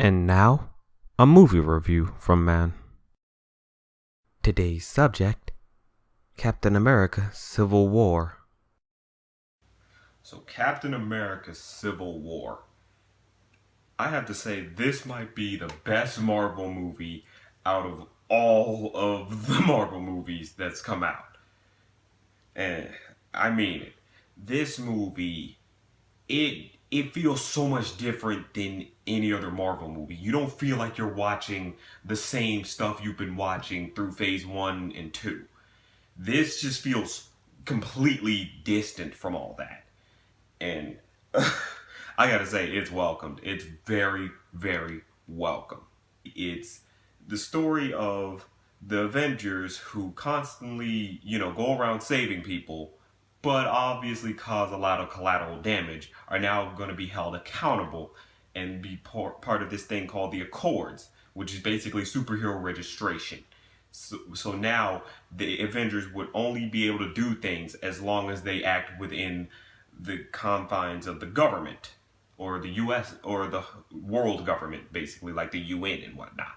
And now, a movie review from Man. Today's subject, Captain America Civil War. So Captain America Civil War. I have to say, this might be the best Marvel movie out of all of the Marvel movies that's come out. And I mean it. This movie, it feels so much different than any other Marvel movie. You don't feel like you're watching the same stuff you've been watching through phase 1 and 2. This just feels completely distant from all that. And I gotta say, it's welcomed. It's very, very welcome. It's the story of the Avengers who constantly, go around saving people, but obviously cause a lot of collateral damage, are now going to be held accountable and be part of this thing called the Accords, which is basically superhero registration. So now the Avengers would only be able to do things as long as they act within the confines of the government or the US or the world government, basically, like the UN and whatnot.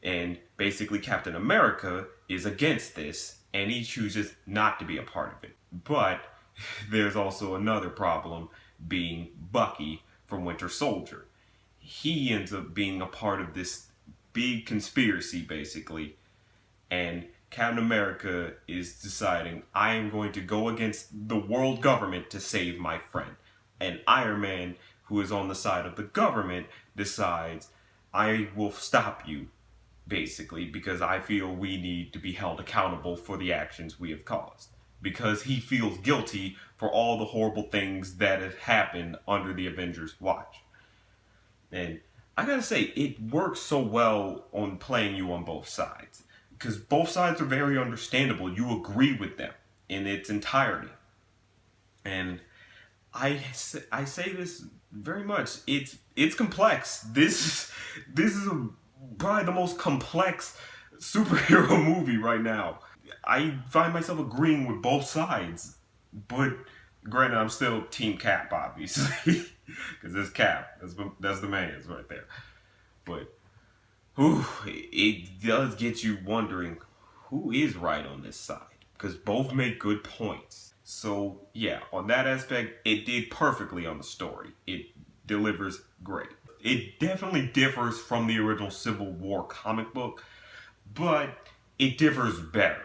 And basically, Captain America is against this and he chooses not to be a part of it. But there's also another problem, being Bucky from Winter Soldier. He ends up being a part of this big conspiracy, basically, and Captain America is deciding, I am going to go against the world government to save my friend. And Iron Man, who is on the side of the government, decides, I will stop you, basically, because I feel we need to be held accountable for the actions we have caused. Because he feels guilty for all the horrible things that have happened under the Avengers' watch. And I gotta say, it works so well on playing you on both sides. Because both sides are very understandable. You agree with them in its entirety. And I say this very much. It's complex. This is probably the most complex superhero movie right now. I find myself agreeing with both sides, but granted, I'm still Team Cap, obviously, because it's Cap. That's the man's right there. But it does get you wondering who is right on this side, because both make good points. So yeah, on that aspect, it did perfectly on the story. It delivers great. It definitely differs from the original Civil War comic book, but it differs better.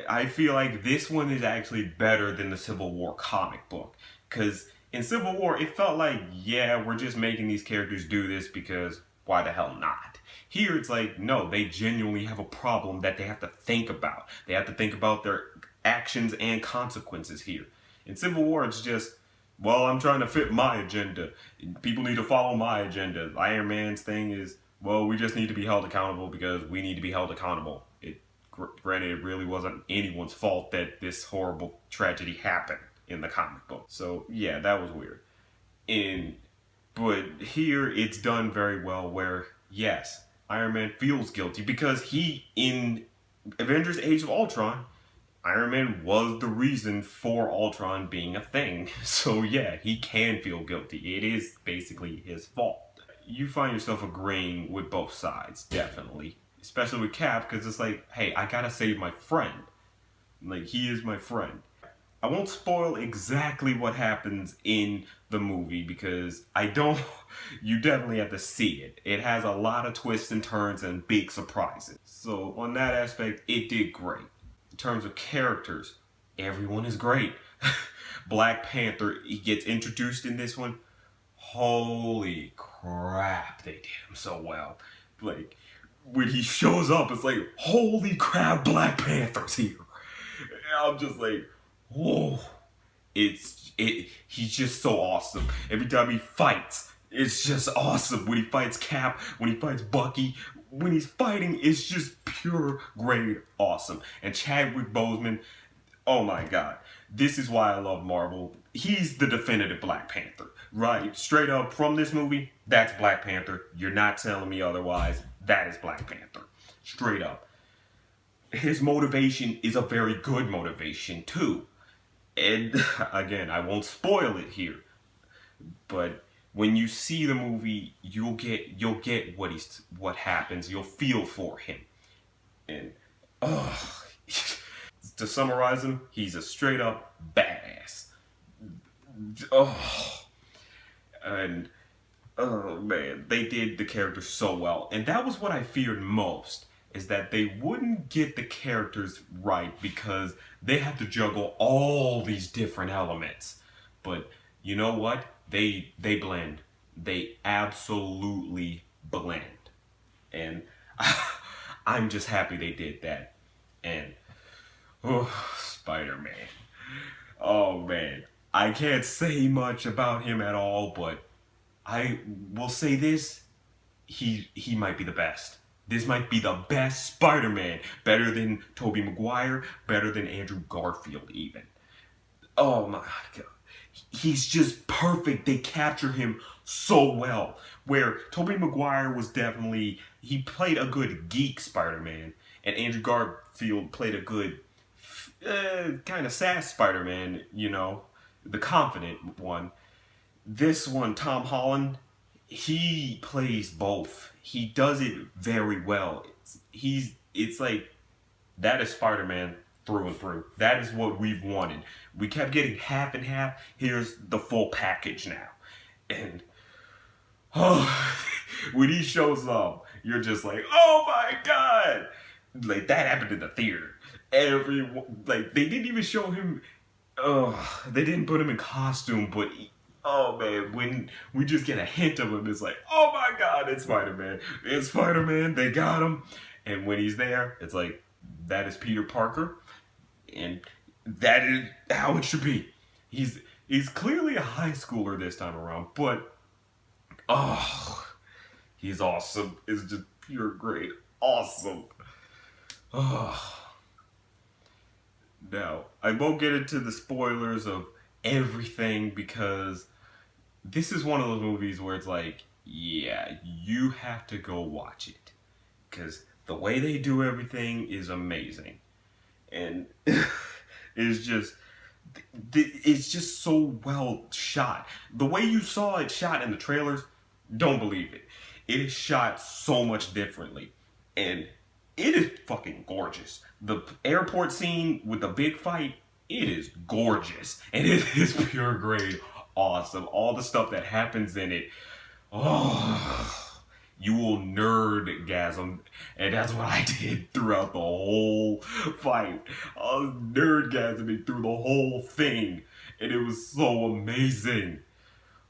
I feel like this one is actually better than the Civil War comic book, because in Civil War it felt like, yeah, we're just making these characters do this because why the hell not? Here it's like, no, they genuinely have a problem that they have to think about. They have to think about their actions and consequences here. In Civil War it's just, well, I'm trying to fit my agenda. People need to follow my agenda. Iron Man's thing is, well, we just need to be held accountable because we need to be held accountable. Granted, it really wasn't anyone's fault that this horrible tragedy happened in the comic book. So yeah, that was weird. But here it's done very well where, yes, Iron Man feels guilty because in Avengers Age of Ultron, Iron Man was the reason for Ultron being a thing. So yeah, he can feel guilty. It is basically his fault. You find yourself agreeing with both sides, definitely. Especially with Cap, because it's like, hey, I gotta save my friend. Like, he is my friend. I won't spoil exactly what happens in the movie because you definitely have to see it. It has a lot of twists and turns and big surprises. So, on that aspect, it did great. In terms of characters, everyone is great. Black Panther, he gets introduced in this one. Holy crap, they did him so well. Like, when he shows up, it's like, holy crap, Black Panther's here. And I'm just like, whoa. He's just so awesome. Every time he fights, it's just awesome. When he fights Cap, when he fights Bucky, when he's fighting, it's just pure grade awesome. And Chadwick Boseman, oh my god. This is why I love Marvel. He's the definitive Black Panther. Right, straight up from this movie, that's Black Panther. You're not telling me otherwise. That is Black Panther. Straight up. His motivation is a very good motivation, too. And again, I won't spoil it here. But when you see the movie, you'll get what happens. You'll feel for him, and oh, to summarize him, he's a straight up badass. Oh, and oh man, they did the character so well, and that was what I feared most. Is that they wouldn't get the characters right because they have to juggle all these different elements. But you know what? They blend. They absolutely blend. And I'm just happy they did that. And oh, Spider-Man. Oh man. I can't say much about him at all, but I will say this, he might be the best. This might be the best Spider-Man. Better than Tobey Maguire, better than Andrew Garfield even. Oh my god. He's just perfect. They capture him so well. Where Tobey Maguire was definitely, he played a good geek Spider-Man, and Andrew Garfield played a good kind of sass Spider-Man, the confident one. This one, Tom Holland, he plays both. He does it very well. It's like that is Spider-Man through and through. That is what we've wanted. We kept getting half and half. Here's the full package now. And oh, when he shows up, you're just like, oh my god! Like that happened in the theater. Everyone, like, they didn't even show him. Oh, they didn't put him in costume, but oh man, when we just get a hint of him, it's like, oh my god, it's Spider-Man. It's Spider-Man. They got him. And when he's there, it's like, that is Peter Parker, and that is how it should be. He's clearly a high schooler this time around, but oh, he's awesome. It's just pure great, awesome. Oh. Now, I won't get into the spoilers of everything because this is one of those movies where it's like, yeah, you have to go watch it. Because the way they do everything is amazing. And it's just so well shot. The way you saw it shot in the trailers, don't believe it. It is shot so much differently. And it is fucking gorgeous. The airport scene with the big fight, it is gorgeous. And it is pure grade awesome. All the stuff that happens in it, oh, you will nerdgasm. And that's what I did throughout the whole fight. I was nerdgasming through the whole thing. And it was so amazing.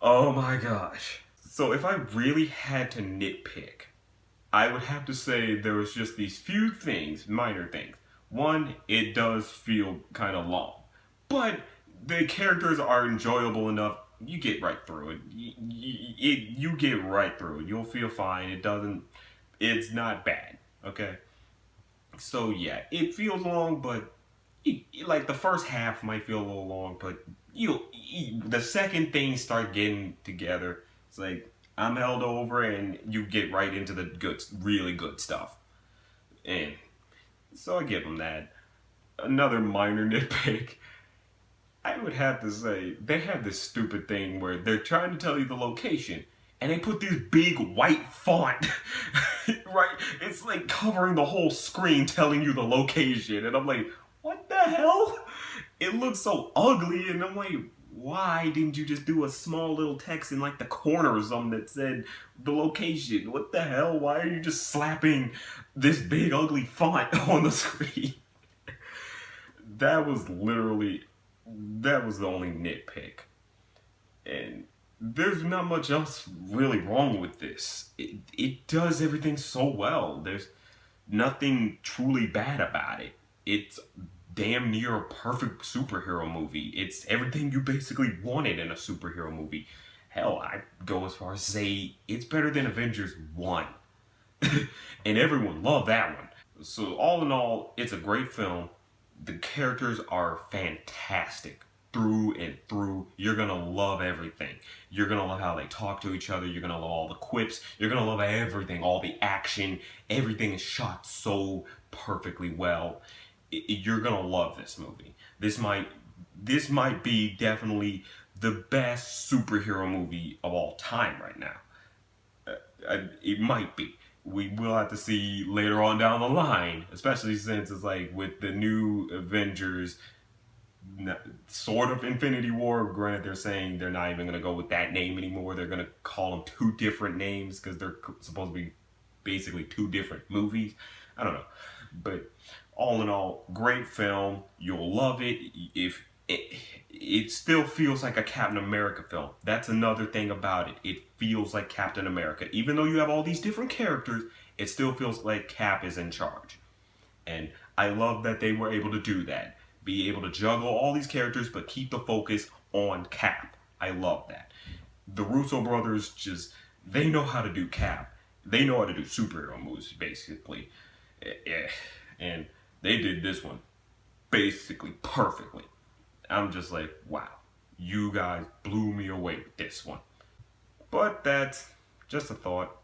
Oh my gosh. So if I really had to nitpick, I would have to say there was just these few things, minor things. One, it does feel kind of long, but the characters are enjoyable enough. You get right through it. You get right through it. You'll feel fine. It's not bad. Okay. So yeah, it feels long, but like the first half might feel a little long, but the second things start getting together. It's like, I'm held over, and you get right into the good, really good stuff. And so I give them that. Another minor nitpick, I would have to say, they have this stupid thing where they're trying to tell you the location, and they put this big white font, right? It's like covering the whole screen telling you the location, and I'm like, what the hell? It looks so ugly, and I'm like, why didn't you just do a small little text in like the corner or something that said the location? What the hell? Why are you just slapping this big ugly font on the screen? That was the only nitpick. And there's not much else really wrong with this. It does everything so well. There's nothing truly bad about it. It's damn near a perfect superhero movie. It's everything you basically wanted in a superhero movie. Hell, I'd go as far as to say it's better than Avengers 1. And everyone loved that one. So all in all, it's a great film. The characters are fantastic through and through. You're gonna love everything. You're gonna love how they talk to each other. You're gonna love all the quips. You're gonna love everything, all the action. Everything is shot so perfectly well. You're gonna love this movie. This might be definitely the best superhero movie of all time right now. It might be. We will have to see later on down the line, especially since it's like with the new Avengers, sort of Infinity War. Granted, they're saying they're not even going to go with that name anymore. They're going to call them two different names because they're supposed to be basically two different movies. I don't know. But all in all, great film. You'll love it. If it still feels like a Captain America film. That's another thing about it. It feels like Captain America. Even though you have all these different characters, it still feels like Cap is in charge. And I love that they were able to do that. Be able to juggle all these characters, but keep the focus on Cap. I love that. The Russo brothers they know how to do Cap. They know how to do superhero movies, basically. And they did this one basically perfectly. I'm just like, wow, you guys blew me away with this one. But that's just a thought.